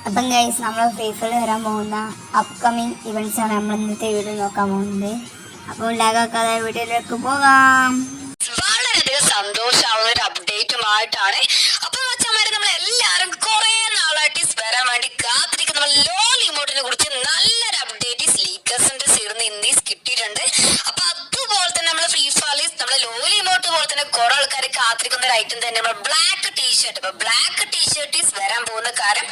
അപ്പം ഗൈസ് നമ്മൾ free fire വരാൻ പോകുന്ന അപ്കമിങ് ഇവൻറ്റ്സാണ് നമ്മൾ ഇന്നത്തെ വീഡിയോ നോക്കാൻ പോകുന്നത്. അപ്പോൾ ലാഗാക്കാതെ വീഡിയോയിലേക്ക് പോകാം. വളരെയധികം സന്തോഷാവുന്ന ഒരു അപ്ഡേറ്റുമായിട്ടാണ്. അപ്പൊ മച്ചന്മാരെ, നമ്മൾ എല്ലാവരും കുറെ നാളായിട്ട് വരാൻ വേണ്ടി കാത്തിരിക്കുന്ന ലോൾ ഇമോട്ടിനെ കുറിച്ച് നല്ലൊരു അപ്ഡേറ്റ് ലീക്കേഴ്സിന്റെ സൈഡിൽ നിന്ന് കിട്ടിയിട്ടുണ്ട്. അപ്പൊ അതുപോലെ തന്നെ നമ്മൾ ഫ്രീ ഫയറിൽ നമ്മളെ ലോൾ ഇമോട്ട് പോലെ തന്നെ കുറെ ആൾക്കാർ കാത്തിരിക്കുന്ന ഒരു ഐറ്റം തന്നെ നമ്മൾ ബ്ലാക്ക് ടീഷർട്ട്. അപ്പൊ ബ്ലാക്ക് ടീഷർട്ട് വരാൻ പോകുന്ന കാര്യം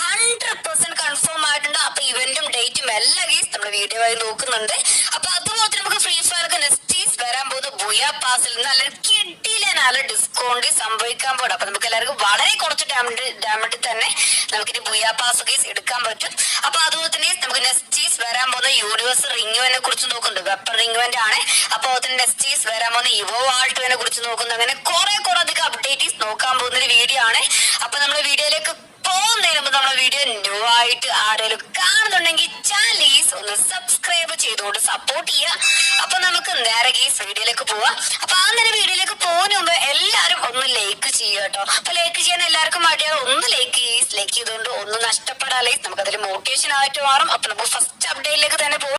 100% കൺഫേം ആയിട്ടുണ്ട്. അപ്പൊ ഇവന്റും ഡേറ്റും എല്ലാം നമ്മൾ വീഡിയോ ആയി നോക്കുന്നുണ്ട്. അപ്പൊ അതുപോലെ തന്നെ നമുക്ക് ഫ്രീ ഫയർക്ക് നെക്സ്റ്റ് വരാൻ പോകുന്ന ബുയ പാസിൽ നല്ലൊരു കിട്ടിയില്ല നല്ല ഡിസ്കൗണ്ട് സംഭവിക്കാൻ പോകണം. അപ്പൊ നമുക്ക് എല്ലാവർക്കും വളരെ കുറച്ച് ഡാമേജ് തന്നെ നമുക്കിനി ബുയ പാസ് കേസ് എടുക്കാൻ പറ്റും. അപ്പൊ അതുപോലെ തന്നെ നമുക്ക് നെക്സ്റ്റ് വരാൻ പോകുന്ന യൂണിവേഴ്സ് റിംഗുവിനെ കുറിച്ച് നോക്കുന്നുണ്ട്. വെപ്പൺ റിംഗുവന്റ് ആണ്. അപ്പൊ അതുപോലെ നെക്സ്റ്റ് വരാൻ പോകുന്ന ഇവോ ആൾട്ടുവിനെ കുറിച്ച് നോക്കുന്നു. അങ്ങനെ കുറെ അധികം അപ്ഡേറ്റ്സ് നോക്കാൻ പോകുന്ന ഒരു വീഡിയോ ആണ്. അപ്പൊ നമ്മുടെ വീഡിയോയിലേക്ക് പോകുന്നതിന് മുമ്പ് നമ്മുടെ വീഡിയോ ന്യൂ ആയിട്ട് ആരെങ്കിലും കാണുന്നുണ്ടെങ്കിൽ ചാനൽ ഒന്ന് സബ്സ്ക്രൈബ് ചെയ്തുകൊണ്ട് സപ്പോർട്ട് ചെയ്യുക. അപ്പൊ നമുക്ക് നേരെ കേസ് വീഡിയോയിലേക്ക് പോവാം. അപ്പൊ ആ നേരെ വീഡിയോയിലേക്ക് പോകുന്ന മുമ്പ് എല്ലാവരും ഒന്ന് ലൈക്ക് ചെയ്യുക കേട്ടോ. അപ്പൊ ലൈക്ക് ചെയ്യാൻ എല്ലാവർക്കും മടിയാണ്. ഒന്ന് ലൈക്ക് ചെയ്തുകൊണ്ട് ഒന്ന് നഷ്ടപ്പെടാതെ നമുക്കതൊരു മോട്ടിവേഷൻ ആയിട്ട് മാറും. അപ്പൊ നമുക്ക് ഫസ്റ്റ് അപ്ഡേറ്റിലേക്ക് തന്നെ പോകും.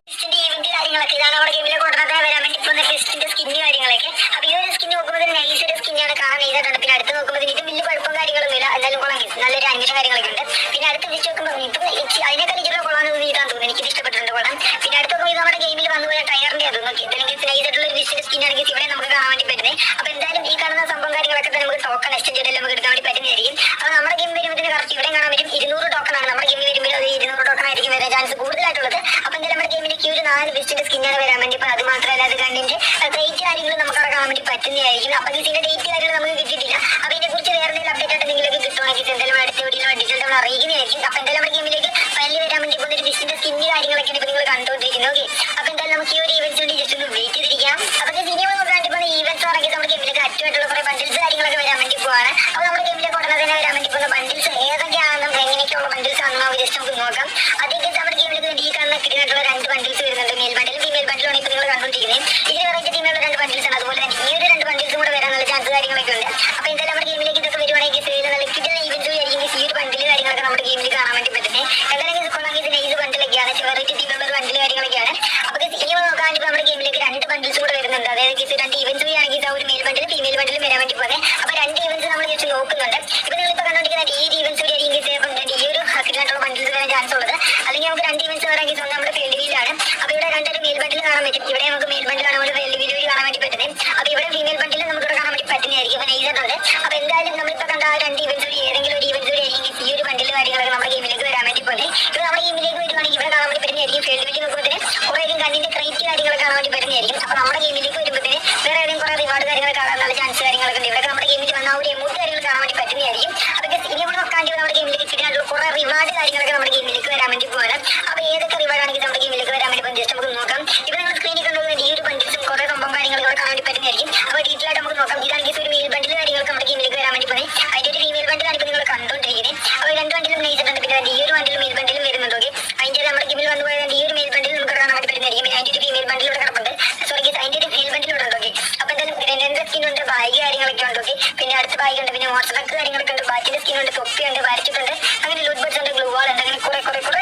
കാര്യങ്ങളൊക്കെ ഇതാണ് അവിടെ ഗെയിമിലെ കൊടുക്കുന്നത് വരാൻ വേണ്ടി പോകുന്ന ടെസ്റ്റിന്റെ സ്കിന്ന് കാര്യങ്ങളൊക്കെ. അപ്പൊ ഈ ഒരു സ്കിൻ നോക്കുമ്പോൾ നൈസ് ഒരു സ്കിന്നാണ് കാണാൻ ചെയ്തിട്ടുണ്ട്. പിന്നെ അടുത്ത് നോക്കുമ്പോൾ ഇത് വലിയ കുഴപ്പം കാര്യങ്ങളൊന്നും ഇല്ല. എന്തായാലും കൊള്ളാം, നല്ലൊരു അന്വേഷണം കാര്യങ്ങളൊക്കെ ഉണ്ട്. പിന്നെ അടുത്ത് വെച്ച് നോക്കുമ്പോൾ ഇപ്പം അതിനേക്കാൾ ഇതിലുള്ള കൊള്ളാന്ന് തോന്നിയിട്ടാണ് തോന്നുന്നത്. എനിക്ക് ഇഷ്ടപ്പെട്ടിട്ടുണ്ട് കൊള്ളാം. പിന്നെ അടുത്ത് നോക്കുമ്പോൾ നമ്മുടെ ഗെയിമിൽ വന്നു പോയ ടയറിന്റെ അത് നോക്കി ഇതെങ്കിൽ നൈസ് ആയിട്ടുള്ള ഒരു വിസിന്റെ സ്കിന്നാണെങ്കിൽ ഇവിടെ നമുക്ക് കാണാൻ വേണ്ടി പറ്റുന്നത്. അപ്പൊ എന്തായാലും ഈ കാണുന്ന സംഭവം കാര്യങ്ങളൊക്കെ തന്നെ നമുക്ക് ടോക്കൺ എക്സ്ചേഞ്ച് ചെയ്താൽ നമുക്ക് എടുക്കാൻ വേണ്ടി പറ്റുന്നതായിരിക്കും. അപ്പൊ നമ്മുടെ ഗെയിം വരുമ്പോൾ കറക്റ്റ് ഇവിടെ കാണാൻ പറ്റും 200 ടോക്കൺ ആണ് നമ്മുടെ ഗെയിമിൽ വരുമ്പോൾ. അത് 200 ടോക്കൺ ആയിരിക്കും വരാൻ ചാൻസ് കൂടുതലായിട്ടുള്ളത്. അപ്പൊ എന്തായാലും നമ്മുടെ ഗെയിമിലേക്ക് ഒരു 4 വിസിന്റെ സ്കിന്നാണ് വരാൻ വേണ്ടി. അപ്പൊ അത് മാത്രമല്ല അത് കണ്ടിന്റെ റേറ്റ് കാര്യങ്ങൾ നമുക്ക് അവിടെ കാണാൻ വേണ്ടി പറ്റുന്നതായിരിക്കും. അപ്പൊ ഇതിന്റെ ഡേറ്റ് കാര്യങ്ങൾ നമുക്ക് കിട്ടിയിട്ടില്ല. അപ്പൊ ഇതിനെ കുറിച്ച് വേറെ എന്തെങ്കിലും അപ്ഡേറ്റ് ആയിട്ട് എന്തെങ്കിലും കിട്ടുവാണെങ്കിൽ എന്തായാലും അടുത്ത വീഡിയോയിൽ ഡീറ്റെയിൽ നമ്മൾ അറിയിക്കുന്നതായിരിക്കും. അപ്പൊ എന്തായാലും നമ്മുടെ ഗെയിമിലേക്ക് ഫൈനലി വരാൻ വേണ്ടി പോകുന്ന ഒരു വിസിന്റെ സ്കിന്ന് കാര്യങ്ങളൊക്കെ ഇപ്പൊ നിങ്ങൾ കണ്ടുകൊണ്ടിരിക്കുന്നത്. ഓക്കെ, അപ്പൊ എന്തായാലും നമുക്ക് ഈ ഒരു ഈവൻറ്റ്സ് വേണ്ടി ജസ്റ്റ് ഒന്ന് വെയിറ്റ് ചെയ്തിരിക്കാം. അപ്പൊ സിനിമ നോക്കാൻ പോകുന്ന ഈവൻറ്റ്സ് ആണെങ്കിൽ നമ്മുടെ ഗെയിമിലേക്ക് അറ്റുമായിട്ടുള്ള കുറെ ബണ്ടിൽസ് കാര്യങ്ങളൊക്കെ വരാൻ വേണ്ടി പോവാണ്. അപ്പൊ നമ്മുടെ ഗെയിമിലേക്ക് ഉടനെ തന്നെ വരാൻ വേണ്ടി പോകുന്ന ബണ്ടിൽസ് ഏതൊക്കെയാണെന്നും എങ്ങനെയൊക്കെയുള്ള ബണ്ടിൽസ് ആണെന്ന് നമുക്ക് ജസ്റ്റ് നമുക്ക് നോക്കാം. അതൊക്കെ നമ്മുടെ ഗെയിമിലേക്ക് ഈ കാണുന്ന കിട്ടുന്നതായിട്ടുള്ള 2 ബണ്ടിൽസ് വരുന്നുണ്ട്. മെയിൽ ബണ്ടിലും ഫീമെയിൽ ബണ്ടിലാണ് ഇപ്പൊ നിങ്ങൾ കണ്ടുകൊണ്ടിരിക്കുന്നത്. ഇതിന് വെറൈറ്റി ടീമുള്ള 2 ബണ്ടിൽസ് ആണ്. അതുപോലെ തന്നെ ഈ ഒരു 2 ബണ്ടിൽസും കൂടെ വരാൻ നല്ല ചാൻസ് കാര്യങ്ങളൊക്കെ ഉണ്ട്. അപ്പൊ എന്തായാലും നമ്മുടെ ഗെയിമിലേക്ക് ഇതൊക്കെ വരുവാണെങ്കിൽ നല്ല കിട്ടുന്ന ഈവൻറ്റ്സ് ആയിരിക്കും ഈ ഒരു ബണ്ടിൽ കാര്യങ്ങളൊക്കെ നമ്മുടെ ഗെയിമിൽ കാണാൻ വേണ്ടി പറ്റുന്നത്. എന്തായാലും കൊള്ളാമെങ്കിൽ ഇത് നൈസ് ബണ്ടിലൊക്കെയാണ്, വെറൈറ്റി ടീമുള്ള ഒരു ബണ്ടിൽ കാര്യങ്ങളൊക്കെയാണ്. അപ്പൊ ഇനി നോക്കാൻ നമ്മുടെ ഗെയിമിലേക്ക് 2 ബണ്ടിൽസ് കൂടെ വരുന്നുണ്ട്. അതായത് 2 ഈവൻറ്റ്സ് ആണെങ്കിൽ ഒരു മെയിൽ ബണ്ടിലും ഫീമെയിൽ ബണ്ടിലും വരാൻ വേണ്ടി പോകുന്നത്. അപ്പൊ 2 ഈവൻറ്റ്സ് നമ്മൾ ജസ്റ്റ് നോക്കുന്നുണ്ട്. ഇപ്പൊ നിങ്ങളിപ്പോ കണ്ടുകൊണ്ടിരിക്കുന്ന ഈ ഈവൻറ്റ്സ് ആയിരിക്കും ഈ ഒരു കിട്ടാനുള്ള ബണ്ടിൽസ് വരാൻ ചാൻസ് ഉള്ളത്. അല്ലെങ്കിൽ നമുക്ക് 2 ഈവൻറ്റ്സ് വരാമെങ്കിൽ നമ്മുടെ ഫീൽഡ് വീലാണ്. അപ്പൊ ഇവിടെ 2 മെയിൽ ബണ്ടിൽ കാണാൻ പറ്റും. ഇവിടെ നമുക്ക് മെയിൽ ബണ്ടിലാണ് ഒരു ഫീൽഡ് വീഡിയോ കാണാൻ വേണ്ടി പറ്റുന്നത്. അപ്പൊ ഇവിടെ ഫീമെയിൽ ബണ്ടിൽ നമുക്ക് ഇവിടെ കാണാൻ വേണ്ടി പറ്റുന്നതായിരിക്കും. അപ്പൊ നൈസായിട്ടുണ്ട്. അപ്പൊ എന്തായാലും നമ്മളിപ്പോ കണ്ട ആ 2 ഈവൻറ്റ്സ് ഏതെങ്കിലും ഒരു ഈവൻറ്റ്സ് ആയിരിക്കും ഈ ഒരു ബണ്ടിൽ കാര്യങ്ങളൊക്കെ നമ്മുടെ ഗെയിമിലേക്ക് വരാൻ വേണ്ടി പോകുന്നത്. ഇപ്പൊ നമ്മുടെ ഗെയിമിലേക്ക് വരുവാണെങ്കിൽ ഇവിടെ കാണാൻ വേണ്ടി പറ്റുന്നതായിരിക്കും. ഫീൽഡ് വീഡിയോ നോക്കുമ്പോൾ കുറെ കണ്ടിന്റെ ക്രൈറ്റ് കാര്യങ്ങളൊക്കെ കാണാൻ വേണ്ടി പറ്റുന്നതായിരിക്കും. അപ്പൊ നമ്മുടെ ഗെയിമിലേക്ക് വരുമ്പോഴത്തേന് വേറെ ഏതെങ്കിലും കുറെ റിവാർഡ് കാര്യങ്ങൾ കാണാൻ നല്ല ചാൻസ് കാര്യങ്ങളൊക്കെ ഉണ്ട്. ഇവിടെ നമ്മുടെ ഗെയിമിൽ വന്ന ഒരു എമൗണ്ട് കാര്യങ്ങൾ കാണാൻ വേണ്ടി പറ്റുന്നതായിരിക്കും. അതൊക്കെ ഇനി ഇവിടെ നോക്കാൻ നമ്മുടെ ഗെയിമിലേക്ക് കിട്ടാനുള്ള കുറെ റിവാർഡ് കാര്യങ്ങളൊക്കെ നമ്മുടെ ഗെയിമിലേക്ക് വരാൻ വേണ്ടി പോകാൻ. അപ്പൊ ഏതൊക്കെ റിവാർഡ് ആണെങ്കിൽ നമ്മുടെ ഗെയിമിലേക്ക് വരാൻ വേണ്ടി ജസ്റ്റ് നമുക്ക് നോക്കാം. ഇപ്പൊ നിങ്ങൾ സ്ക്രീനിൽ കണ്ടുപോകുന്ന ഈ ഒരു ബണ്ടിൽസും കുറെ സംഭവം കാര്യങ്ങളൊക്കെ ഇവിടെ കാണാൻ വേണ്ടി പറ്റുന്നതായിരിക്കും. അപ്പൊ ഡീറ്റെയിൽ ആയിട്ട് നമുക്ക് നോക്കാം. ഇതാണെങ്കിൽ ഒരു മെയിൽ ബണ്ടിൽ കാര്യങ്ങൾക്ക് നമ്മുടെ ഗെയിമിലേക്ക് വരാൻ വേണ്ടി പോകുന്നത്. അതിന്റെ ഒരു ഫീമെയിൽ ബണ്ടിലാണ് ഇപ്പൊ നിങ്ങൾ കണ്ടുകൊണ്ടിരിക്കുന്നത്. അപ്പൊ 2 ബണ്ടിലും നയിച്ചിട്ടുണ്ട്. പിന്നെ ഈ ഒരു ബണ്ടിലും മെയിൽ ബണ്ടിലും വരുന്നുണ്ട്. ഓക്കെ, അതിന്റെ നമ്മുടെ ഗെയിമിൽ വന്നു പോയത് ഈ ഒരു മെയിൽ ബണ്ടിൽ നമുക്ക് കാണാൻ വേണ്ടി പറ്റുന്നതായിരിക്കും. പിന്നെ അതിന്റെ ഒരു ഫീമെയിൽ ബണ്ടിൽ ഇവിടെ കിടപ്പുണ്ട്. സോറി, അതിന്റെ ഒരു മെയിൽ ബണ്ടിൽ ഇവിടെ ഉണ്ട്. ഓക്കെ, അപ്പൊ എന്തായാലും 2 സ്കിന്നുണ്ട്, ബാഗ് കാര്യങ്ങളൊക്കെ ഉണ്ട്. ഓക്കെ, പിന്നെ അടുത്ത ബാഗ് ഉണ്ട്, പിന്നെ വാട്ടർ ട്രക്ക് കാര്യങ്ങളൊക്കെ ഉണ്ട്, ബാറ്റിന്റെ സ്കിന്നുണ്ട്, തൊപ്പിയുണ്ട്, വരച്ചിട്ടുണ്ട്, അങ്ങനെ ലൂട്ട് ബോട്ട്സ് ഉണ്ട്, ഗ്ലൂ വാൾ ഉണ്ട്, അങ്ങനെ കുറെ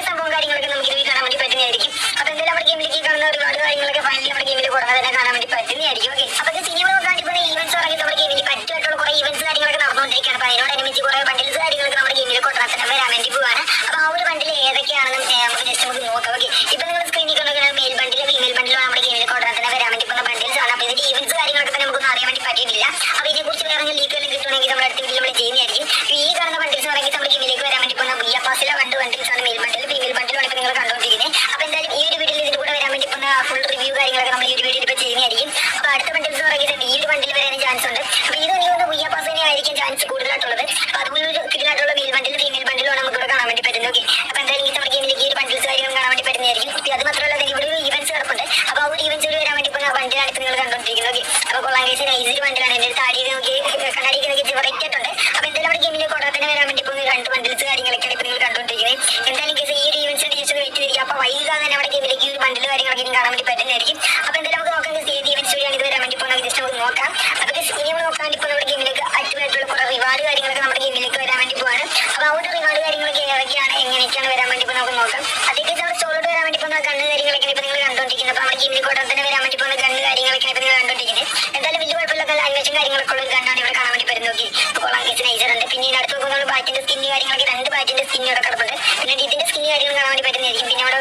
ബാറ്റിന്റെ സ്കിൻ ഇവിടെ കിടപ്പുണ്ട്. പിന്നെ ഇതിന്റെ സ്കിൻ കാര്യങ്ങൾ കാണാൻ വേണ്ടി പറ്റുന്നതായിരിക്കും. പിന്നെ ഇവിടെ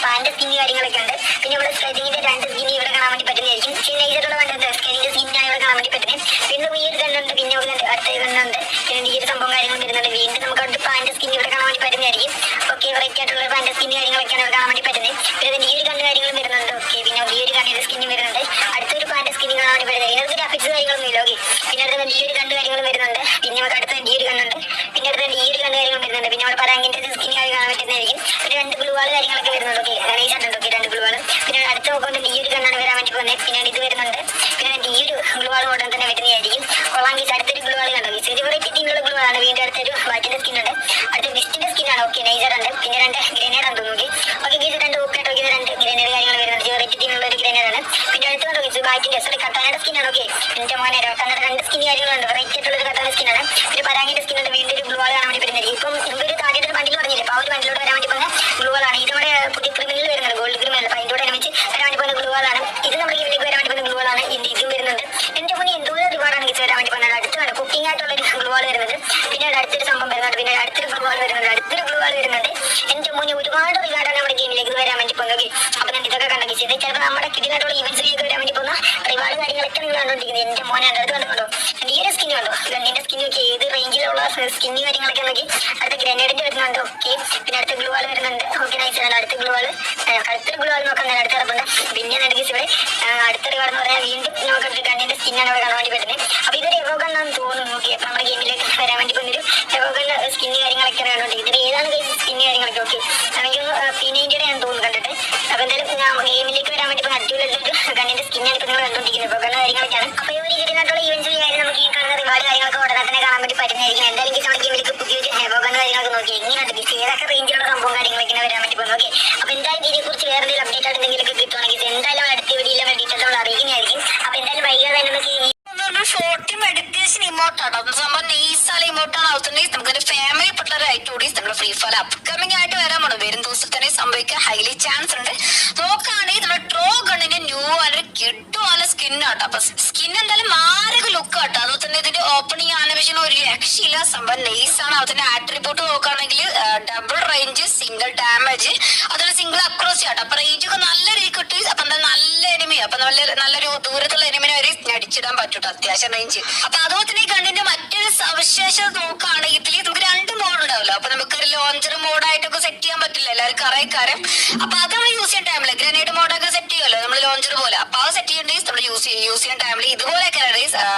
പാന്റെ സ്കിൻ കാര്യങ്ങളൊക്കെ ഉണ്ട്. പിന്നെ ഇവിടെ സ്കെലിങ്ങിന്റെ 2 സ്കിൻ ഇവിടെ കാണാൻ വേണ്ടി പറ്റുന്നതായിരിക്കും. പിന്നെ ഇതിലുള്ള വേണ്ടത് സ്കെലിങ്ങിന്റെ സ്കിന്നാണ് ഇവിടെ കാണാൻ വേണ്ടി പറ്റുന്നത്. പിന്നെ ഈ ഒരു ഗണ്ണുണ്ട്, പിന്നെ ഒരു അടുത്ത ഗണ്ണുണ്ട്, പിന്നെ ഈ ഒരു സംഭവം കാര്യങ്ങൾ വരുന്നുണ്ട്. വീണ്ടും നമുക്ക് അവിടെ പാന്റെ സ്കിൻ ഇവിടെ കാണാൻ വേണ്ടി പറ്റുന്നതായിരിക്കും. ഓക്കെ, വെറൈറ്റി ആയിട്ടുള്ള പാന്റെ സ്കിൻ കാര്യങ്ങളൊക്കെയാണ് ഇവിടെ കാണാൻ വേണ്ടി പറ്റുന്നത്. പിന്നെ ഈ ഒരു ഗണ്ണ് കാര്യങ്ങളും വരുന്നുണ്ട്. ഓക്കെ, പിന്നെ ഈ ഒരു ഗണ്ണിന്റെ സ്കിന്നും വരുന്നുണ്ട്. അടുത്തൊരു പാന്റെ സ്കിൻ കാണാൻ വേണ്ടി പറ്റുന്നത്. ഇതിനകത്ത് ഗ്രാഫിക്സ് കാര്യങ്ങളൊന്നും ഇല്ല. ഓക്കെ, പിന്നെ അടുത്ത ഈ ഒരു ഗണ്ണ് കാര്യങ്ങളും വരുന്നുണ്ട്. പിന്നെ നമുക്ക് അടുത്ത ഈ ഒരു ഗണ്ണുണ്ട്. പിന്നെ അടുത്ത ഈ ഒരു ഗണ്ണ് കാര്യങ്ങളും വരുന്നുണ്ട്. പിന്നെ അവിടെ പരാങ്കിന്റെ സ്കിൻ കാര്യം കാണാൻ പറ്റുന്നതായിരിക്കും. പിന്നെ 2 ഗ്ലൂവാൾ കാര്യങ്ങളൊക്കെ വരുന്നുണ്ട്. ഓക്കെ, ഗണേശാണ്. ഓക്കെ, 2 ഗ്ലൂവാൾ. പിന്നെ അടുത്ത നോക്കുമ്പോൾ ഈ ഒരു ഗണ്ണാണ് വരാൻ വേണ്ടി പോകുന്നത്. പിന്നെ ഇത് വരുന്നുണ്ട്. പിന്നെ ഈ ഒരു ഗ്ലൂവാൾ ഉടൻ തന്നെ വരുന്നതായിരിക്കും. കൊള്ളാം ഗീസ്. അടുത്തൊരു ഗ്ലൂവാൾ കണ്ടോ ഗീസ്, ഇത് വെറൈറ്റി ടീമിലുള്ള ഗ്ലൂവാളാണ്. വീണ്ടും അടുത്തൊരു ബാറ്റിന്റെ സ്കിൻ ഉണ്ട്. അടുത്ത ബിസ്റ്റിന്റെ സ്കിന്നാണ്. ഓക്കെ, നൈസർ ഉണ്ട്. പിന്നെ 2 ഗ്രനേഡ് ആണ് തോന്നുന്നു. ഓക്കെ ഗീസ്, 2 ഓക്കെ ടോക്കിന് 2 ഗ്രനേഡ് കാര്യങ്ങൾ വരുന്നുണ്ട്. വെറൈറ്റി ടീമിലുള്ള ഒരു ഗ്രനേഡ് ആണ്. പിന്നെ അടുത്ത് കണ്ടോ ഗീസ്, ബാറ്റിന്റെ കട്ടാനയുടെ സ്കിന്നാണ്. ഓക്കെ, എന്റെ മോനെ കട്ടാനയുടെ 2 സ്കിൻ കാര്യങ്ങളുണ്ട്. വെറൈറ്റി ആയിട്ടുള്ള ഒരു കട്ടാന സ്കിന്നാണ്. പിന്നെ പരാങ്കിന്റെ സ്കിന്നുണ്ട്. വീണ്ടും ഒരു ഗ്ലൂവാൾ കാണാൻ വേണ്ടി വരുന്നത്. ഇപ്പം ഒരു താഴത്തെ ബണ്ടിൽ പറഞ്ഞില്ലേ, അപ്പോൾ ആ ഒരു ബണ്ടിലോട്ട് വരാൻ വേണ്ടി പോകുന്ന ഗ്ലൂവാളാണ്. ഇത് നമ്മുടെ പുതിയ ക്രിമിനൽ വരുന്നത്, ഗോൾഡ് ക്രിമിനൽ. അപ്പോൾ അതിൻ്റെ കൂടെ അനുവദിച്ച് വരാൻ വേണ്ടി പോകുന്ന ഗ്ലൂവാളാണ്. ഇത് നമ്മുടെ ഗെയിമിലേക്ക് വരാൻ വേണ്ടി പോകുന്ന ഗ്ലൂവാളാണ്. ഇതും വരുന്നുണ്ട്. എന്റെ മുന്നേ എന്തോ റിവാർഡാണ് ഗീസ് വരാൻ വേണ്ടി പോകുന്നത്. അടുത്താണ് കുക്കിംഗ് ആയിട്ടുള്ള ഒരു ഗ്ലൂവാൾ വരുന്നത്. പിന്നെ അടുത്തൊരു സംഭവം വരുന്നുണ്ട്. പിന്നെ അടുത്തൊരു ഗ്ലൂവാൾ വരുന്നുണ്ട്. അടുത്തൊരു ഗ്ലൂവാൾ വരുന്നുണ്ട്. എന്റെ മുന്നേ ഒരുപാട് റിവാർഡാണ് നമ്മുടെ ഗെയിമിലേക്ക് വരാൻ വേണ്ടി പോകുന്നത്. അപ്പോൾ ഞാൻ ഇതൊക്കെ കണ്ടെങ്കിൽ ഇത് ചിലപ്പോൾ നമ്മുടെ കിടിലായിട്ടുള്ള ഇവന്റ്സിലേക്ക് വരാൻ വേണ്ടി പോകുന്ന റിവാർഡ് കാര്യങ്ങളൊക്കെ നിങ്ങൾ കണ്ടുകൊണ്ടിരിക്കുന്നത്. എന്റെ മോനെ അടുത്ത് കണ്ടോ, ഈ ഒരു സ്കിൻ കണ്ടോ, ഗണ്ണിന്റെ സ്കിൻ നോക്കി ഏത് റേഞ്ചിലുള്ള സ്കിൻ കാര്യങ്ങളൊക്കെ നോക്കി. അടുത്ത ഗ്രനേഡിന്റെ വരുന്നുണ്ട്. ഓക്കെ, പിന്നെ അടുത്ത ഗ്ലൂവാൾ വരുന്നുണ്ട്. ഓക്കെ, നൈസ് ആണ്. അടുത്ത ഗ്ലൂവാൾ നോക്കാൻ ഞാൻ അടുത്ത് കിടപ്പുണ്ട്. പിന്നെ നടക്കി ഇവിടെ അടുത്ത റിവാർഡ് എന്ന് പറയാൻ വീണ്ടും നമുക്ക് ഗണ്ണിന്റെ സ്കിന്നാണ് ഇവിടെ കാണാൻ വേണ്ടി പറ്റുന്നത്. അപ്പോൾ ഇതൊരു എവോഗണ്ണാന്ന് തോന്നുന്നു. ഓക്കെ, അപ്പോൾ നമ്മുടെ ഗെയിമിലേക്ക് വരാൻ വേണ്ടി പോകുന്നൊരു എവോഗണ്ണ സ്കിൻ കാര്യങ്ങളൊക്കെ കണ്ടുകൊണ്ടിരിക്കുന്നത്. ഇതിൽ ഏതാണ് സ്കിൻ കാര്യങ്ങളൊക്കെ. ഓക്കെ, എനിക്കൊന്ന് P90യുടെ ഞാൻ തോന്നുന്നു കണ്ടിട്ട്. അപ്പോൾ എന്തായാലും ഞാൻ ഗെയിമിലേക്ക് വരാൻ വേണ്ടി ഇപ്പോൾ അടിപൊളിയായിട്ടൊരു ഗണ്ണിന്റെ സ്കിന്നാണ് ഇപ്പോൾ നിങ്ങൾ കണ്ടുകൊണ്ടിരിക്കുന്നത്. എവോഗണ്ണ കാര്യങ്ങളൊക്കെയാണ്. അപ്പോൾ ഈ ഒരു ഇതിനായിട്ടുള്ള ഇവന്റ്സ് കാര്യം നമുക്ക് ഈ കാണുന്ന റിവാർഡ് കാര്യങ്ങളൊക്കെ ഉടനെ തന്നെ കാണാൻ വേണ്ടി പറ്റുന്നതായിരിക്കും. എന്തായാലും നമ്മുടെ ഗെയിമിലേക്ക് പുതിയൊരു എവോഗണ്ണ കാര്യങ്ങളൊക്കെ നോക്കി എങ്ങനെയാണ് ഏതൊക്കെ റേഞ്ചിലുള്ള സംഭവം കാര്യങ്ങളൊക്കെ വരാൻ വേണ്ടി പോകുന്നത്. ഓക്കെ, അപ്പോൾ എന്തായാലും ഇതിനെക്കുറിച്ച് വേറെ എന്തെങ്കിലും അപ്ഡേറ്റ് ആയിട്ട് എന്തെങ്കിലുമൊക്കെ കിട്ടുവാണെങ്കിൽ എന്തായാലും അടുത്ത വീഡിയോയിലെ ഡീറ്റെയിൽസ് നമ്മൾ അറിയിക്കുന്നതായിരിക്കും. അപ്പോൾ എന്തായാലും വൈകാതെ തന്നെ നമുക്ക് ഷോർട്ട് മെഡിറ്റേഷൻ ഇമോട്ടാണ്. സംഭവം നെയ്സാല ഇമോട്ടാണ് ആവുന്നുണ്ടെങ്കിൽ നമുക്കൊരു ഫാമിലി പെട്ടുള്ള ആക്ടിവിറ്റീസ് നമ്മുടെ ഫ്രീ ഫയർ അപ്കമിംഗ് ആയിട്ട് വരാൻ പോകണം. വരും ദിവസത്തിൽ തന്നെ സംഭവിക്കാൻ ഹൈലി ചാൻസ് ഉണ്ട്. നോക്കുകയാണെങ്കിൽ നമ്മുടെ ട്രോ ഗണ്ണിന്റെ ന്യൂ ആയിട്ട് കിട്ടുവാനുള്ള സ്കിന്നാട്ടോ. അപ്പൊ സ്കിൻ എന്തായാലും മാരക ലുക്ക് ആട്ടോ. അതുപോലെ തന്നെ ഇതിന്റെ ഓപ്പണിംഗ് ആനിമേഷൻ ഒരു രക്ഷയില്ല. സംഭവം നെയ്സാണ്. അതുപോലെ ആട്രിബ്യൂട്ട് നോക്കുകയാണെങ്കിൽ ഡബിൾ റേഞ്ച്, സിംഗിൾ ഡാമേജ്, അതുപോലെ സിംഗിൾ അക്രോസി ആട്ടോ. അപ്പൊ റേഞ്ച് ഒക്കെ നല്ല രീതി കിട്ടും. അപ്പൊ എന്താ നല്ല എനിമി, അപ്പൊ നല്ലൊരു ദൂരത്തുള്ള എനിമിനെ വരെ അടിച്ചിടാൻ പറ്റൂട്ടോ, അത്യാവശ്യം റേഞ്ച്. അപ്പൊ അതുപോലെ തന്നെ ഈ ഗണ്ണിന്റെ മറ്റൊരു സവിശേഷത നോക്കുകയാണെങ്കിൽ ഇതിൽ നമുക്ക് 2 മോഡ് ഉണ്ടാവല്ലോ. അപ്പൊ നമുക്ക് ഒരു ലോഞ്ചർ മോഡായിട്ടൊക്കെ സെറ്റ് ചെയ്യാൻ പറ്റില്ല, എല്ലാവർക്കും അറിയിക്കാരം. അപ്പൊ അത് നമ്മൾ യൂസ് ചെയ്യുന്ന ടൈമില് ഗ്രനേഡ് മോഡൊക്കെ സെറ്റ് ചെയ്യുമല്ലോ നമ്മൾ ലോഞ്ചർ പോലെ. അപ്പൊ അത് സെറ്റ് ചെയ്യേണ്ടത് നമ്മൾ യൂസ് ചെയ്യുന്ന ടൈമിൽ ഇതുപോലെയൊക്കെ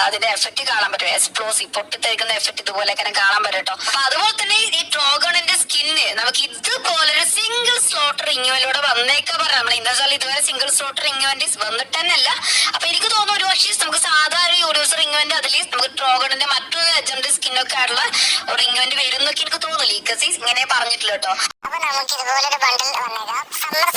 അതിന്റെ എഫക്ട് കാണാൻ പറ്റും. എക്സ്പ്ലോസീവ് പൊട്ടിത്തെറിക്കുന്ന എഫക്ട് ഇതുപോലെയൊക്കെ കാണാൻ പറ്റും കേട്ടോ. അപ്പൊ അതുപോലെ തന്നെ ഈ ട്രോഗണിന്റെ സ്കിന്ന് നമുക്ക് ഇതുപോലെ ഒരു സിംഗിൾ സ്ലോട്ടർ ഇങ്ങുവലൂടെ വന്നേക്കാ പറയാം. നമ്മൾ ഇന്നലെ ഇതുവരെ സിംഗിൾ സ്ലോട്ടർ ഇങ്ങുവന്റ് വന്നിട്ട് തന്നെയല്ല. അപ്പൊ എനിക്ക് തോന്നുന്നു ഒരു പക്ഷേ നമുക്ക് സാധാരണ യൂണിവേഴ്സൽ ഇങ്ങുവന്റ് അതിൽ നമുക്ക് ട്രോഗണിന്റെ മറ്റൊരു ലെജൻഡ് സ്കിന്നൊക്കെ ആയിട്ടുള്ള ഒരു ഇങ്ങുവന്റ് വരും എന്നൊക്കെ എനിക്ക് തോന്നുന്നു. ലീക്കസീസ് ഇങ്ങനെ പറഞ്ഞിട്ടില്ല കേട്ടോ. അപ്പൊ നമുക്ക് ഇതുപോലൊരു ബണ്ടിൽ വന്നേക്കാം. സമ്മർ